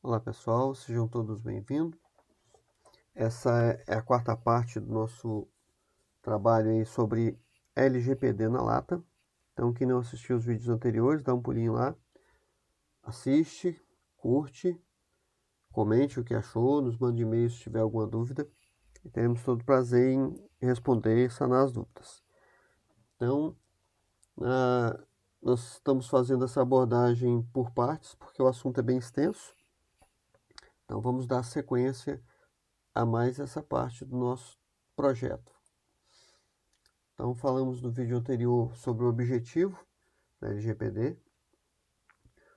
Olá pessoal, sejam todos bem-vindos. Essa é a quarta parte do nosso trabalho aí sobre LGPD na lata. Então, quem não assistiu os vídeos anteriores, dá um pulinho lá, assiste, curte, comente o que achou, nos mande e-mail se tiver alguma dúvida. E teremos todo prazer em responder e sanar as dúvidas. Então, nós estamos fazendo essa abordagem por partes, porque o assunto é bem extenso. Então, vamos dar sequência a mais essa parte do nosso projeto. Então, falamos no vídeo anterior sobre o objetivo da LGPD,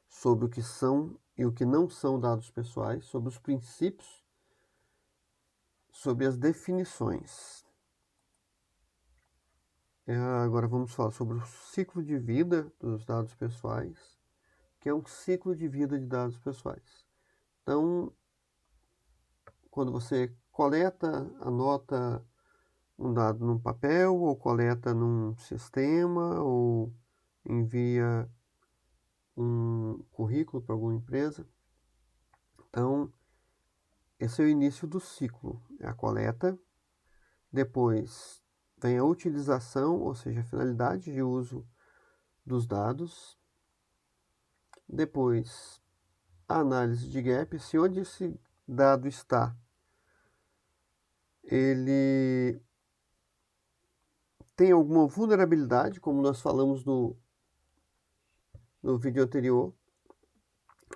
sobre o que são e o que não são dados pessoais, sobre os princípios, sobre as definições. Agora vamos falar sobre o ciclo de vida dos dados pessoais, que é um ciclo de vida de dados pessoais. Então, quando você coleta, anota um dado num papel, ou coleta num sistema, ou envia um currículo para alguma empresa. Então, esse é o início do ciclo, é a coleta. Depois vem a utilização, ou seja, a finalidade de uso dos dados. Depois, a análise de gap, se onde esse dado está, ele tem alguma vulnerabilidade, como nós falamos no vídeo anterior.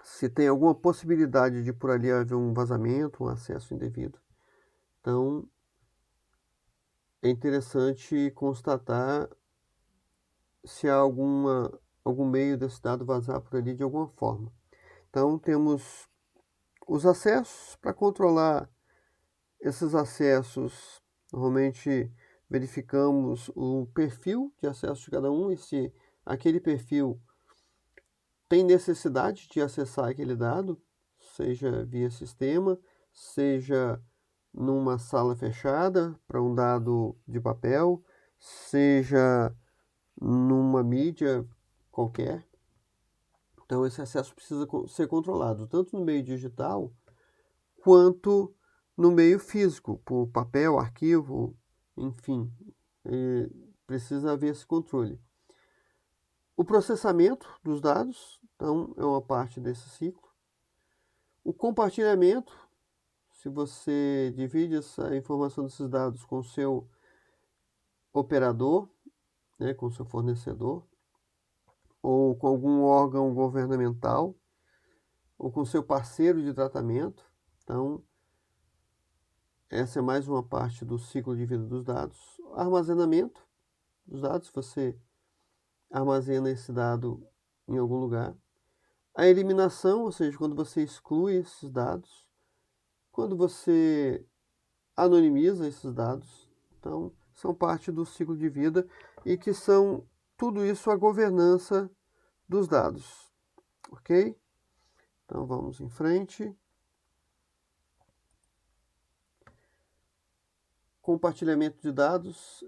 Se tem alguma possibilidade de por ali haver um vazamento, um acesso indevido. Então, é interessante constatar se há algum meio desse dado vazar por ali de alguma forma. Então, temos os acessos. Para controlar esses acessos, normalmente verificamos o perfil de acesso de cada um e se aquele perfil tem necessidade de acessar aquele dado, seja via sistema, seja numa sala fechada para um dado de papel, seja numa mídia qualquer. Então, esse acesso precisa ser controlado, tanto no meio digital, quanto no meio físico, por papel, arquivo, enfim, precisa haver esse controle. O processamento dos dados, então, é uma parte desse ciclo. O compartilhamento, se você divide essa informação desses dados com o seu operador, né, com o seu fornecedor, ou com algum órgão governamental, ou com seu parceiro de tratamento. Então, essa é mais uma parte do ciclo de vida dos dados. Armazenamento dos dados, você armazena esse dado em algum lugar. A eliminação, ou seja, quando você exclui esses dados. Quando você anonimiza esses dados. Então, são parte do ciclo de vida e que são tudo isso a governança dos dados. Ok? Então, vamos em frente. Compartilhamento de dados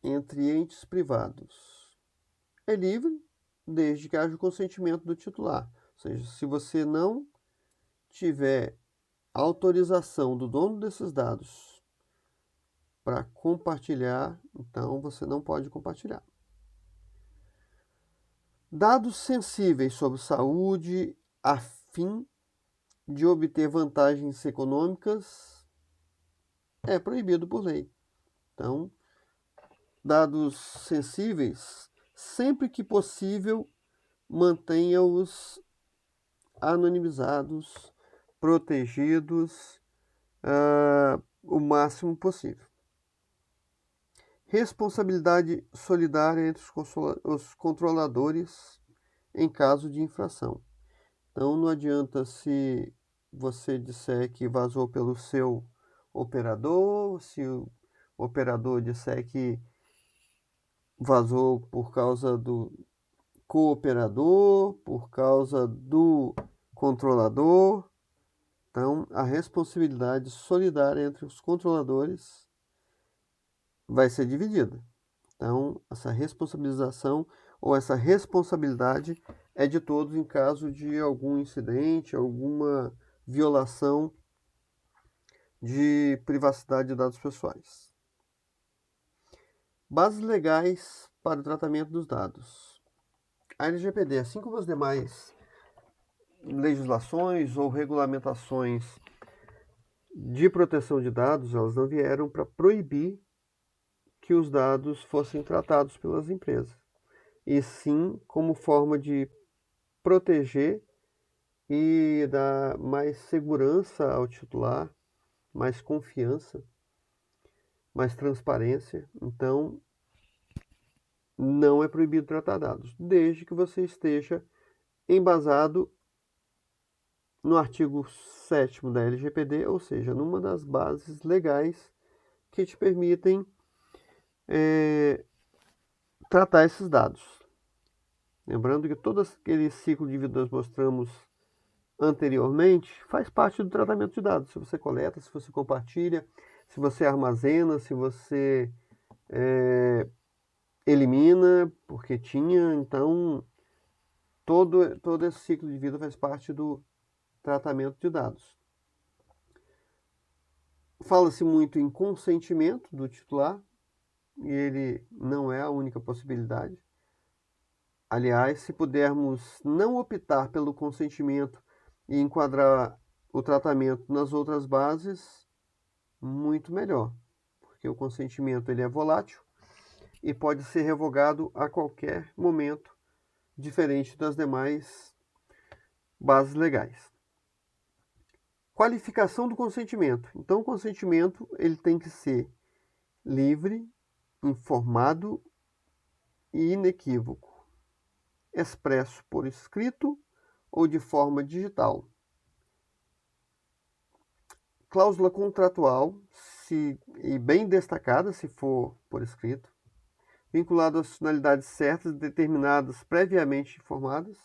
entre entes privados. É livre, desde que haja o consentimento do titular. Ou seja, se você não tiver autorização do dono desses dados para compartilhar, então você não pode compartilhar. Dados sensíveis sobre saúde a fim de obter vantagens econômicas é proibido por lei. Então, dados sensíveis, sempre que possível, mantenha-os anonimizados, protegidos, o máximo possível. Responsabilidade solidária entre os controladores em caso de infração. Então, não adianta se você disser que vazou pelo seu operador, se o operador disser que vazou por causa do cooperador, por causa do controlador. Então, a responsabilidade solidária entre os controladores vai ser dividida. Então, essa responsabilização ou essa responsabilidade é de todos em caso de algum incidente, alguma violação de privacidade de dados pessoais. Bases legais para o tratamento dos dados. A LGPD, assim como as demais legislações ou regulamentações de proteção de dados, elas não vieram para proibir que os dados fossem tratados pelas empresas, e sim como forma de proteger e dar mais segurança ao titular, mais confiança, mais transparência. Então, não é proibido tratar dados, desde que você esteja embasado no artigo 7º da LGPD, ou seja, numa das bases legais que te permitem tratar esses dados. Lembrando que todo aquele ciclo de vida que nós mostramos anteriormente faz parte do tratamento de dados. Se você coleta, se você compartilha, se você armazena, se você elimina, porque tinha, então todo esse ciclo de vida faz parte do tratamento de dados. Fala-se muito em consentimento do titular, e ele não é a única possibilidade. Aliás, se pudermos não optar pelo consentimento e enquadrar o tratamento nas outras bases, muito melhor, porque o consentimento ele é volátil e pode ser revogado a qualquer momento, diferente das demais bases legais. Qualificação do consentimento. Então, o consentimento ele tem que ser livre, informado e inequívoco, expresso por escrito ou de forma digital. Cláusula contratual, e bem destacada se for por escrito, vinculado às finalidades certas determinadas previamente informadas,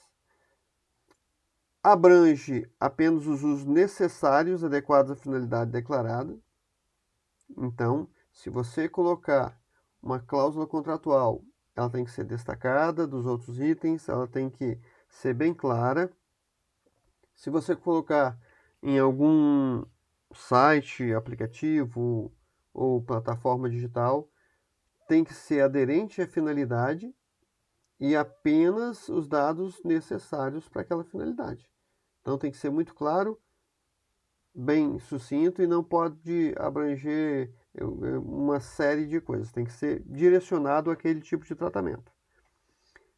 abrange apenas os usos necessários adequados à finalidade declarada. Então, se você colocar uma cláusula contratual, ela tem que ser destacada dos outros itens, ela tem que ser bem clara. Se você colocar em algum site, aplicativo ou plataforma digital, tem que ser aderente à finalidade e apenas os dados necessários para aquela finalidade. Então tem que ser muito claro, bem sucinto, e não pode abranger uma série de coisas. Tem que ser direcionado àquele tipo de tratamento.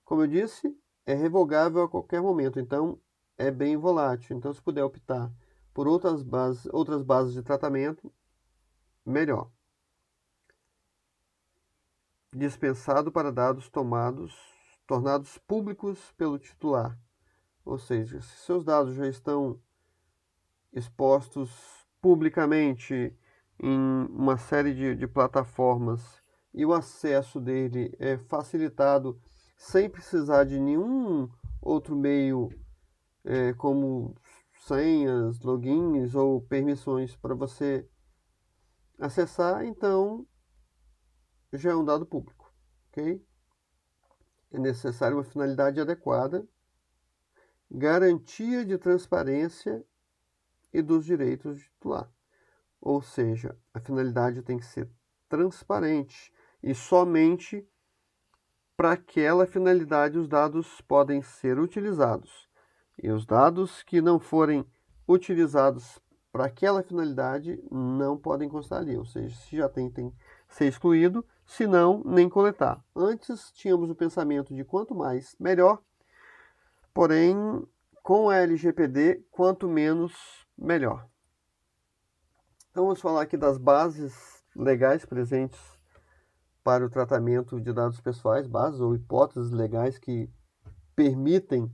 Como eu disse, é revogável a qualquer momento, então é bem volátil. Então, se puder optar por outras bases de tratamento, melhor. Dispensado para dados tornados públicos pelo titular. Ou seja, se seus dados já estão expostos publicamente em uma série de plataformas e o acesso dele é facilitado sem precisar de nenhum outro meio, como senhas, logins ou permissões para você acessar, então já é um dado público, ok? É necessário uma finalidade adequada, garantia de transparência e dos direitos de titular. Ou seja, a finalidade tem que ser transparente e somente para aquela finalidade os dados podem ser utilizados. E os dados que não forem utilizados para aquela finalidade não podem constar ali. Ou seja, se já tem que ser excluído, se não, nem coletar. Antes tínhamos o pensamento de quanto mais, melhor. Porém, com a LGPD, quanto menos, melhor. Então, vamos falar aqui das bases legais presentes para o tratamento de dados pessoais, bases ou hipóteses legais que permitem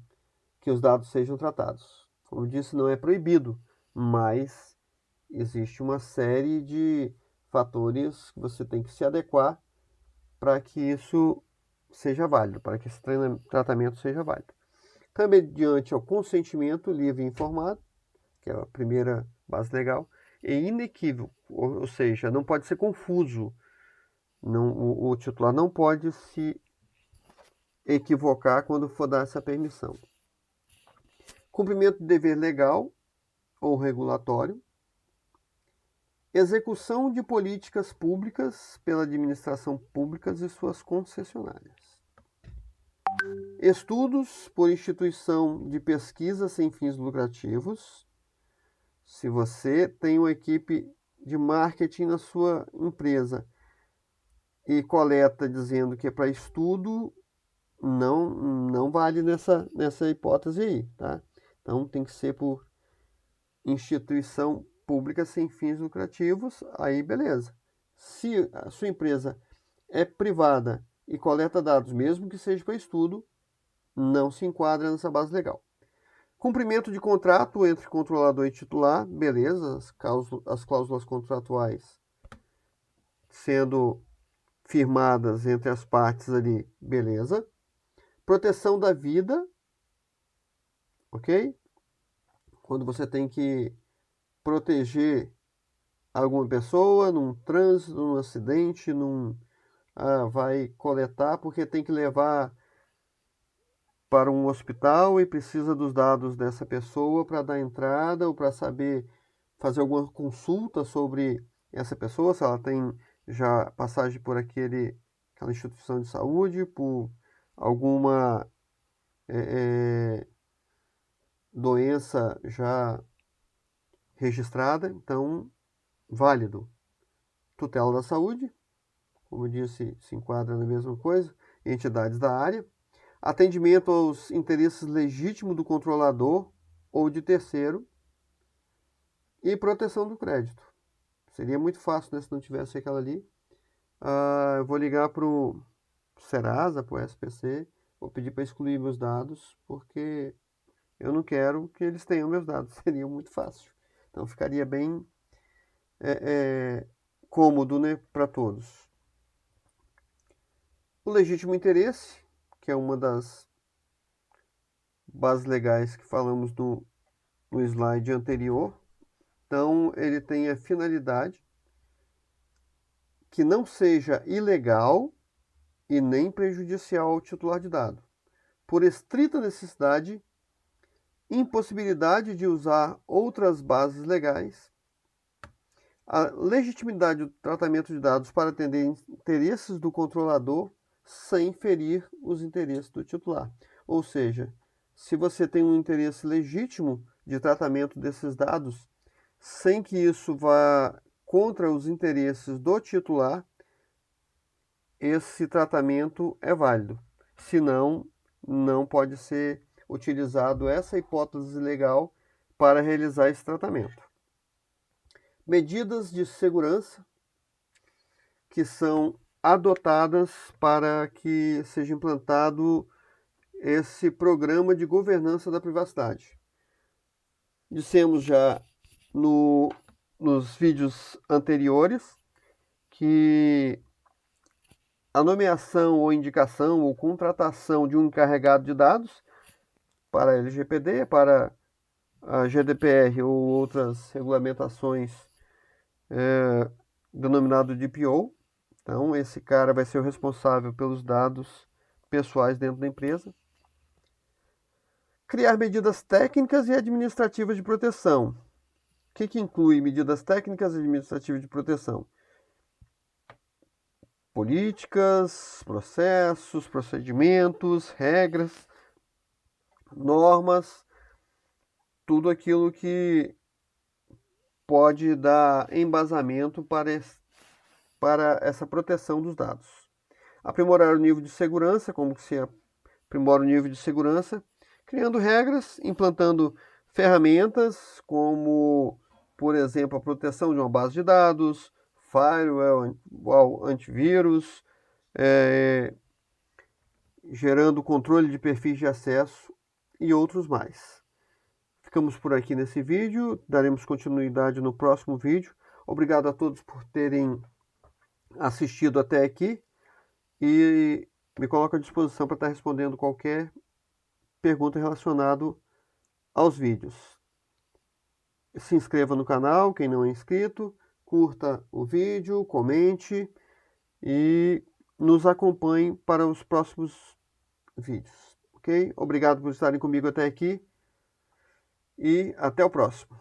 que os dados sejam tratados. Como eu disse, não é proibido, mas existe uma série de fatores que você tem que se adequar para que isso seja válido, para que esse tratamento seja válido. Também mediante ao consentimento livre e informado, que é a primeira base legal, e inequívoco, ou seja, não pode ser confuso. O titular não pode se equivocar quando for dar essa permissão. Cumprimento do dever legal, ou regulatório, execução de políticas públicas pela administração pública e suas concessionárias, estudos por instituição de pesquisa sem fins lucrativos. Se você tem uma equipe de marketing na sua empresa e coleta dizendo que é para estudo, não vale nessa hipótese aí, tá? Então tem que ser por instituição pública sem fins lucrativos, aí beleza. Se a sua empresa é privada e coleta dados, mesmo que seja para estudo, não se enquadra nessa base legal. Cumprimento de contrato entre controlador e titular, beleza, as cláusulas contratuais sendo firmadas entre as partes ali, beleza. Proteção da vida, ok? Quando você tem que proteger alguma pessoa num trânsito, num acidente, vai coletar porque tem que levar para um hospital e precisa dos dados dessa pessoa para dar entrada ou para saber fazer alguma consulta sobre essa pessoa, se ela tem já passagem por aquela instituição de saúde, por alguma doença já registrada, então válido. Tutela da saúde, como eu disse, se enquadra na mesma coisa, entidades da área. Atendimento aos interesses legítimos do controlador ou de terceiro. E proteção do crédito. Seria muito fácil, né, se não tivesse aquela ali. Eu vou ligar para o Serasa, para o SPC, vou pedir para excluir meus dados, porque eu não quero que eles tenham meus dados. Seria muito fácil. Então ficaria bem cômodo, né, para todos. O legítimo interesse, que é uma das bases legais que falamos no slide anterior. Então, ele tem a finalidade que não seja ilegal e nem prejudicial ao titular de dado. Por estrita necessidade, impossibilidade de usar outras bases legais, a legitimidade do tratamento de dados para atender interesses do controlador sem ferir os interesses do titular. Ou seja, se você tem um interesse legítimo de tratamento desses dados, sem que isso vá contra os interesses do titular, esse tratamento é válido. Senão, não pode ser utilizado essa hipótese legal para realizar esse tratamento. Medidas de segurança que são adotadas para que seja implantado esse programa de governança da privacidade. Dissemos já nos vídeos anteriores que a nomeação ou indicação ou contratação de um encarregado de dados para a LGPD, para a GDPR ou outras regulamentações denominado DPO. Então, esse cara vai ser o responsável pelos dados pessoais dentro da empresa. Criar medidas técnicas e administrativas de proteção. O que inclui medidas técnicas e administrativas de proteção? Políticas, processos, procedimentos, regras, normas, tudo aquilo que pode dar embasamento para essa proteção dos dados. Aprimorar o nível de segurança, como que se aprimora o nível de segurança, criando regras, implantando ferramentas como, por exemplo, a proteção de uma base de dados, firewall, antivírus, gerando controle de perfis de acesso e outros mais. Ficamos por aqui nesse vídeo, daremos continuidade no próximo vídeo. Obrigado a todos por terem assistido até aqui e me coloco à disposição para estar respondendo qualquer pergunta relacionada aos vídeos. Se inscreva no canal, quem não é inscrito, curta o vídeo, comente e nos acompanhe para os próximos vídeos, ok? Obrigado por estarem comigo até aqui e até o próximo.